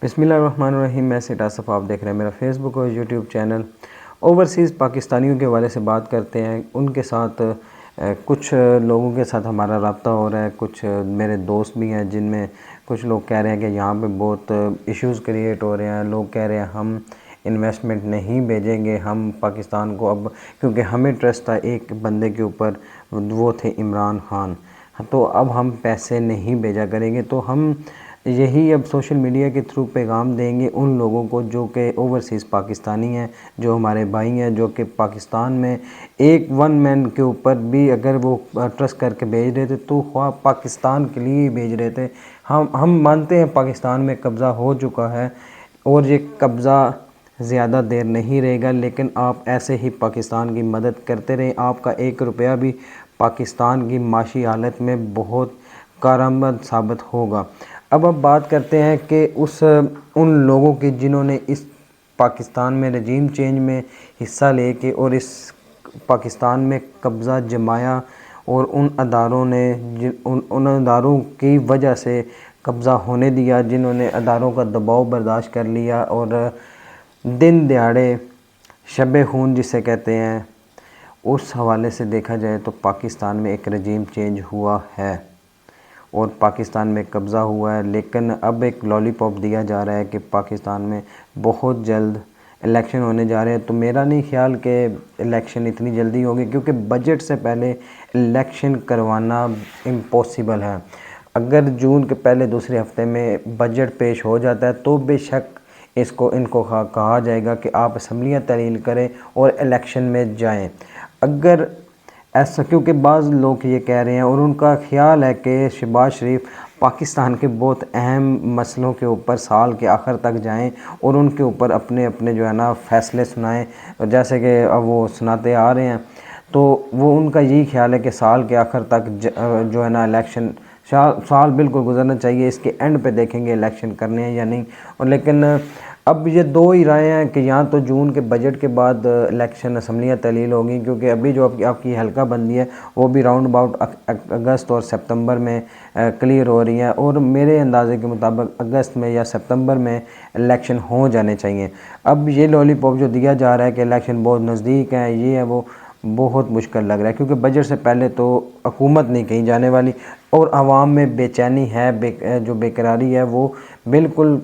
बिस्मिल्लाहिर्रहमानिर्रहीम। मैं सेठ आसफ़, आप देख रहे हैं मेरा फेसबुक और यूट्यूब चैनल। ओवरसीज़ पाकिस्तानियों के हवाले से बात करते हैं। उनके साथ कुछ लोगों के साथ हमारा रब्ता हो रहा है। कुछ मेरे दोस्त भी हैं जिनमें कुछ लोग कह रहे हैं कि यहाँ पे बहुत इश्यूज़ क्रिएट हो रहे हैं। लोग कह रहे हैं हम इन्वेस्टमेंट नहीं भेजेंगे हम पाकिस्तान को, अब क्योंकि हमें ट्रस्ट था एक बंदे के ऊपर, वो थे इमरान खान, तो अब हम पैसे नहीं भेजा करेंगे। तो हम यही अब सोशल मीडिया के थ्रू पैगाम देंगे उन लोगों को जो कि ओवरसीज़ पाकिस्तानी हैं, जो हमारे भाई हैं, जो कि पाकिस्तान में एक वन मैन के ऊपर भी अगर वो ट्रस्ट करके भेज रहे थे तो ख्वाह पाकिस्तान के लिए ही भेज रहे थे। हम मानते हैं पाकिस्तान में कब्ज़ा हो चुका है और ये कब्ज़ा ज़्यादा देर नहीं रहेगा, लेकिन आप ऐसे ही पाकिस्तान की मदद करते रहें। आपका एक रुपया भी पाकिस्तान की माशी हालत में बहुत कारआमद साबित होगा। अब बात करते हैं कि उन लोगों की जिन्होंने इस पाकिस्तान में रजीम चेंज में हिस्सा लेके और इस पाकिस्तान में कब्ज़ा जमाया और उन अदारों ने उन अदारों की वजह से कब्ज़ा होने दिया, जिन्होंने अदारों का दबाव बर्दाश्त कर लिया और दिन दिहाड़े शब खून जिसे कहते हैं, उस हवाले से देखा जाए तो पाकिस्तान में एक रजीम चेंज हुआ है और पाकिस्तान में कब्ज़ा हुआ है। लेकिन अब एक लॉलीपॉप दिया जा रहा है कि पाकिस्तान में बहुत जल्द इलेक्शन होने जा रहे हैं। तो मेरा नहीं ख्याल कि इलेक्शन इतनी जल्दी होगी, क्योंकि बजट से पहले इलेक्शन करवाना इम्पॉसिबल है। अगर जून के पहले दूसरे हफ्ते में बजट पेश हो जाता है तो बेशक इनको कहा जाएगा कि आप असम्बलियाँ तहलील करें और इलेक्शन में जाएं। अगर ऐसा, क्योंकि बाज़ लोग ये कह रहे हैं और उनका ख्याल है कि शहबाज शरीफ पाकिस्तान के बहुत अहम मसलों के ऊपर साल के आखिर तक जाएं और उनके ऊपर अपने अपने जो है ना फ़ैसले सुनाएं, और जैसे कि अब वो सुनाते आ रहे हैं। तो वो उनका यही ख्याल है कि साल के आखिर तक जो है ना इलेक्शन साल बिल्कुल गुजरना चाहिए, इसके एंड पे देखेंगे इलेक्शन करने हैं या नहीं। और लेकिन अब ये दो ही राय हैं कि यहाँ तो जून के बजट के बाद इलेक्शन असम्बलियाँ तहलील होंगी, क्योंकि अभी जो आपकी हल्का बंदी है वो भी राउंड अबाउट अगस्त और सितंबर में क्लियर हो रही है, और मेरे अंदाजे के मुताबिक अगस्त में या सितंबर में इलेक्शन हो जाने चाहिए। अब ये लॉलीपॉप जो दिया जा रहा है कि इलेक्शन बहुत नज़दीक है, ये है वो, बहुत मुश्किल लग रहा है, क्योंकि बजट से पहले तो हुकूमत नहीं कहीं जाने वाली और आवाम में बेचैनी है, जो बेकरारी है वो बिल्कुल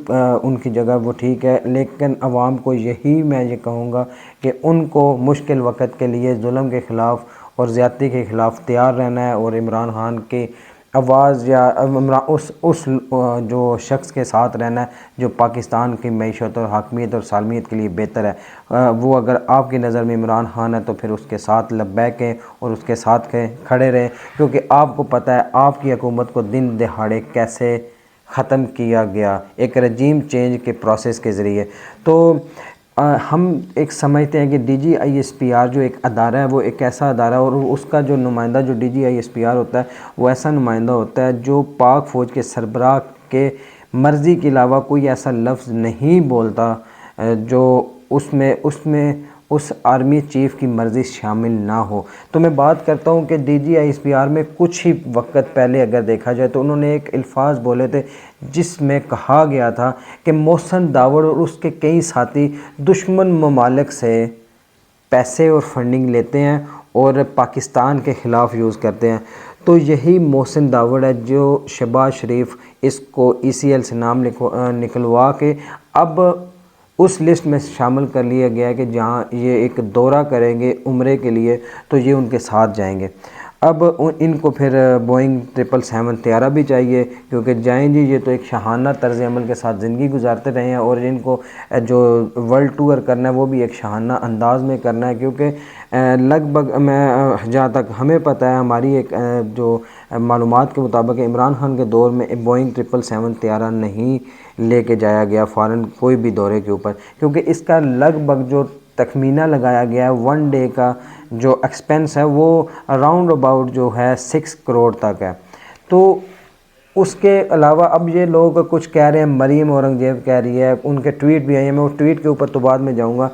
उनकी जगह वो ठीक है। लेकिन आवाम को यही मैं ये कहूँगा कि उनको मुश्किल वक़्त के लिए जुल्म के ख़िलाफ़ और ज़्यादती के ख़िलाफ़ तैयार रहना है और इमरान खान के आवाज़ या उस जो शख्स के साथ रहना है जो पाकिस्तान की मईशत और हाकमियत और सालमियत के लिए बेहतर है। वो अगर आपकी नज़र में इमरान खान है तो फिर उसके साथ लब्बैक हैं और उसके साथ खड़े रहें, क्योंकि आपको पता है आपकी हुकूमत को दिन दहाड़े कैसे ख़त्म किया गया, एक रजीम चेंज के प्रोसेस के ज़रिए। तो हम एक समझते हैं कि DGISPR जो एक अदारा है वो एक ऐसा अदारा है, और उसका जो नुमाइंदा जो DGISPR होता है वो ऐसा नुमाइंदा होता है जो पाक फ़ौज के सरबराह के मर्ज़ी के अलावा कोई ऐसा लफ्ज़ नहीं बोलता जो उसमें उस आर्मी चीफ़ की मर्ज़ी शामिल ना हो। तो मैं बात करता हूँ कि DGISPR में कुछ ही वक्त पहले अगर देखा जाए तो उन्होंने एक अल्फाज बोले थे जिसमें कहा गया था कि मोहसिन दावड़ और उसके कई साथी दुश्मन ममालिक से पैसे और फंडिंग लेते हैं और पाकिस्तान के ख़िलाफ़ यूज़ करते हैं। तो यही मोहसिन दावड़ है जो शहबाज शरीफ इसको ECL से नाम निकलवा के अब उस लिस्ट में शामिल कर लिया गया है कि जहाँ ये एक दौरा करेंगे उम्रे के लिए तो ये उनके साथ जाएंगे। अब इनको फिर बोइंग 777 तैयारा भी चाहिए, क्योंकि जाएं जी, ये तो एक शाहाना तर्ज़ अमल के साथ ज़िंदगी गुजारते रहे हैं और इनको जो वर्ल्ड टूर करना है वो भी एक शाहाना अंदाज में करना है। क्योंकि लगभग मैं जहाँ तक हमें पता है, हमारी एक जो मालूमात के मुताबिक इमरान खान के दौर में बोइंग 777 तैयारा नहीं लेके जाया गया फ़ॉरेन कोई भी दौरे के ऊपर, क्योंकि इसका लगभग जो तखमीना लगाया गया है 1 डे का जो एक्सपेंस है वो राउंड अबाउट जो है 6 करोड़ तक है। तो उसके अलावा अब ये लोग कुछ कह रहे हैं, मरीम औरंगज़ेब कह रही है, उनके ट्वीट भी आए हैं, मैं उस ट्वीट के ऊपर तो बाद में जाऊँगा।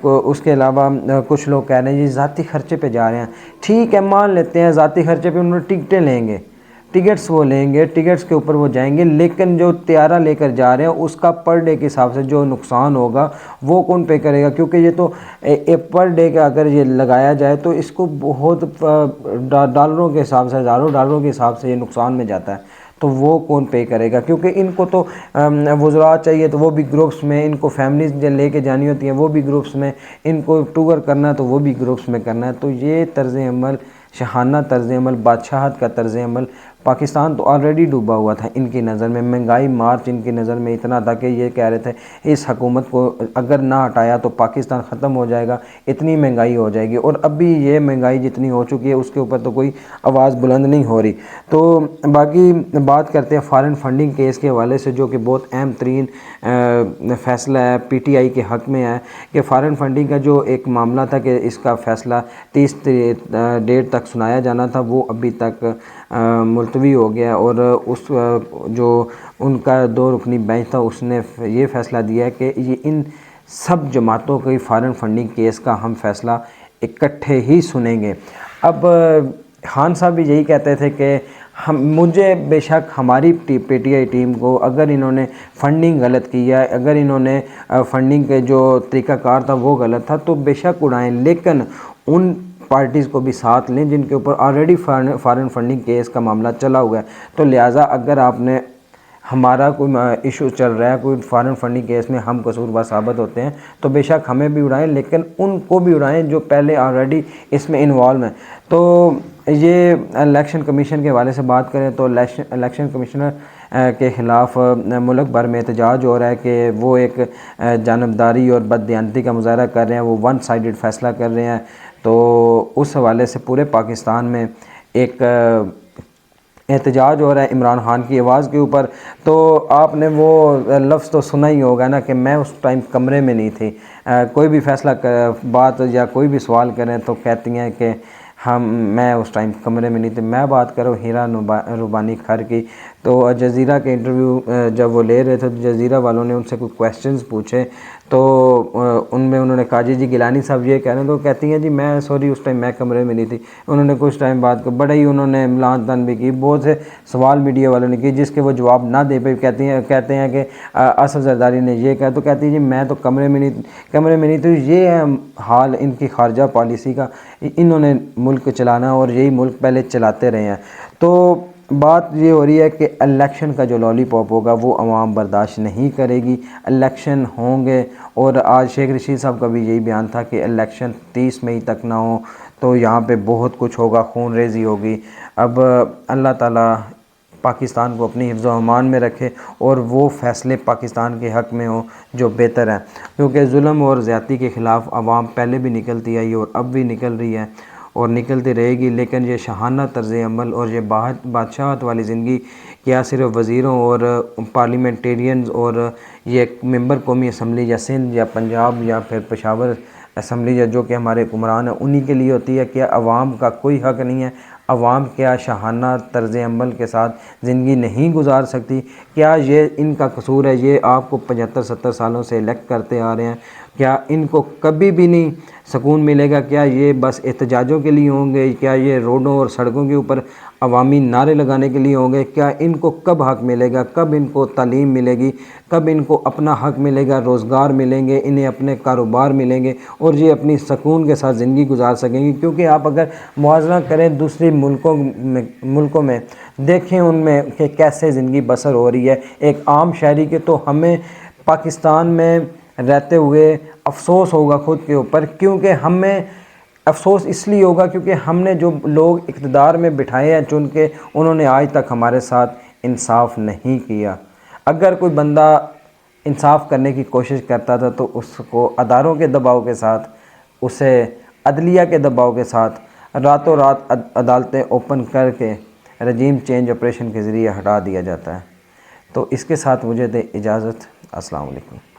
उसके अलावा कुछ लोग कह रहे हैं ये ज़ाती ख़र्चे पे जा रहे हैं। ठीक है, मान लेते हैं ज़ाती ख़र्चे पे उन्होंने टिकटें लेंगे, टिकट्स वो लेंगे, टिकट्स के ऊपर वो जाएंगे, लेकिन जो तैयारा लेकर जा रहे हैं उसका पर डे के हिसाब से जो नुकसान होगा वो कौन पे करेगा? क्योंकि ये तो पर डे का अगर ये लगाया जाए तो इसको बहुत डॉलरों के हिसाब से, हज़ारों डॉलरों के हिसाब से ये नुकसान में जाता है। तो वो कौन पे करेगा? क्योंकि इनको तो वज़रा चाहिए तो वो भी ग्रुप्स में, इनको फैमिलीज जो लेके जानी होती हैं वो भी ग्रुप्स में, इनको टूर करना है तो वो भी ग्रुप्स में करना है। तो ये तर्ज़ अमल, शहाना तर्ज़ अमल, बादशाहत का तर्ज़ अमल, पाकिस्तान तो ऑलरेडी डूबा हुआ था इनकी नज़र में। महंगाई मार्च इनकी नज़र में इतना था कि ये कह रहे थे इस हुकूमत को अगर ना हटाया तो पाकिस्तान ख़त्म हो जाएगा, इतनी महंगाई हो जाएगी। और अभी ये महंगाई जितनी हो चुकी है उसके ऊपर तो कोई आवाज़ बुलंद नहीं हो रही। तो बाकी बात करते हैं फ़ॉरेन फंडिंग केस के हवाले से, जो कि बहुत अहम तरीन फ़ैसला है, PTI के हक़ में है कि फ़ॉरेन फंडिंग का जो एक मामला था कि इसका फ़ैसला 30 डेट तक सुनाया जाना था, वो अभी तक मुलतवी हो गया। और उस जो उनका 2 रुकनी बेंच था उसने ये फ़ैसला दिया है कि ये इन सब जमातों के फ़ॉरेन फंडिंग केस का हम फ़ैसला इकट्ठे ही सुनेंगे। अब खान साहब भी यही कहते थे कि मुझे बेशक हमारी PTI टीम को अगर इन्होंने फ़ंडिंग गलत किया, अगर इन्होंने फ़ंडिंग के जो तरीक़ाकार था वो गलत था तो बेशक उड़ाएं, लेकिन उन पार्टीज़ को भी साथ लें जिनके ऊपर ऑलरेडी फ़ॉरेन फंडिंग केस का मामला चला हुआ है। तो लिहाजा अगर आपने हमारा कोई इशू चल रहा है, कोई फ़ॉरेन फंडिंग केस में हम कसूरवार साबित होते हैं तो बेशक हमें भी उड़ाएं, लेकिन उनको भी उड़ाएं जो पहले ऑलरेडी इसमें इन्वॉल्व हैं। तो ये इलेक्शन कमीशन के हवाले से बात करें तो इलेक्शन कमिश्नर के ख़िलाफ़ मुल्क भर में एहतजाज हो रहा है कि वो एक जानबदारी और बददियानती का मुज़ाहरा कर रहे हैं, वो वन साइडेड फ़ैसला कर रहे हैं। तो उस हवाले से पूरे पाकिस्तान में एक एहतजाज हो रहा है इमरान खान की आवाज़ के ऊपर। तो आपने वो लफ्ज़ तो सुना ही होगा ना कि मैं उस टाइम कमरे में नहीं थी। कोई भी फ़ैसला बात या कोई भी सवाल करें तो कहती हैं कि मैं उस टाइम कमरे में नहीं थी। मैं बात करूँ हीरा रुबानी खर की, तो जज़ीरा के इंटरव्यू जब वो ले रहे थे तो जज़ीरा वालों ने उनसे कुछ क्वेश्चंस पूछे तो उनमें उन्होंने कहा जी गिलानी साहब ये कह रहे हैं, तो कहती हैं जी मैं सॉरी उस टाइम मैं कमरे में नहीं थी। उन्होंने कुछ टाइम बाद को बड़ा ही उन्होंने मिलान तन भी की, बहुत से सवाल मीडिया वालों ने किए जिसके वो जवाब ना दे पाए। कहते हैं कि असद जरदारी ने ये कहा, तो कहती है जी मैं तो कमरे में नहीं। तो ये है हाल इनकी खारजा पॉलिसी का, इन्होंने मुल्क चलाना और यही मुल्क पहले चलाते रहे हैं। तो बात ये हो रही है कि इलेक्शन का जो लॉलीपॉप होगा वो अवाम बर्दाश्त नहीं करेगी। इलेक्शन होंगे और आज शेख रशीद साहब का भी यही बयान था कि इलेक्शन 30 मई तक ना हो तो यहाँ पे बहुत कुछ होगा, खून रेज़ी होगी। अब अल्लाह ताला पाकिस्तान को अपनी हिफ्ज़ व अमान में रखे और वो फ़ैसले पाकिस्तान के हक़ में हो जो बेहतर हैं, क्योंकि जुल्म और ज़्यादती के ख़िलाफ़ आवाम पहले भी निकलती आई और अब भी निकल रही है और निकलती रहेगी। लेकिन ये शहाना तर्ज़ अमल और ये बादशाहत वाली ज़िंदगी क्या सिर्फ वज़ीरों और पार्लियामेंटेरियंस और ये मेंबर कौमी असम्बली या सिंध या पंजाब या फिर पेशावर असम्बली या जो कि हमारे हुक्मरान हैं उन्हीं के लिए होती है? क्या आवाम का कोई हक़ नहीं है? आवाम क्या शहाना तर्ज़ अमल के साथ ज़िंदगी नहीं गुजार सकती? क्या ये इनका कसूर है? ये आपको 75-70 सालों से इलेक्ट करते आ रहे हैं, क्या इनको कभी भी नहीं सुकून मिलेगा? क्या ये बस एहतजाजों के लिए होंगे? क्या ये रोडों और सड़कों के ऊपर अवामी नारे लगाने के लिए होंगे? क्या इनको कब हक़ मिलेगा? कब इनको तालीम मिलेगी? कब इनको अपना हक़ मिलेगा? रोज़गार मिलेंगे, इन्हें अपने कारोबार मिलेंगे और ये अपनी सुकून के साथ ज़िंदगी गुजार सकेंगी? क्योंकि आप अगर मुआवजा करें दूसरे मुल्कों में देखें उनमें कि कैसे ज़िंदगी बसर हो रही है एक आम शहरी के, तो हमें पाकिस्तान में रहते हुए अफसोस होगा ख़ुद के ऊपर। क्योंकि हमें अफसोस इसलिए होगा क्योंकि हमने जो लोग इक़्तिदार में बिठाए हैं चुन के, उन्होंने आज तक हमारे साथ इंसाफ नहीं किया। अगर कोई बंदा इंसाफ करने की कोशिश करता था तो उसको अदारों के दबाव के साथ, उसे अदलिया के दबाव के साथ रातों रात अदालतें ओपन करके रजीम चेंज ऑपरेशन के ज़रिए हटा दिया जाता है। तो इसके साथ मुझे दे इजाज़त। अस्सलाम वालेकुम।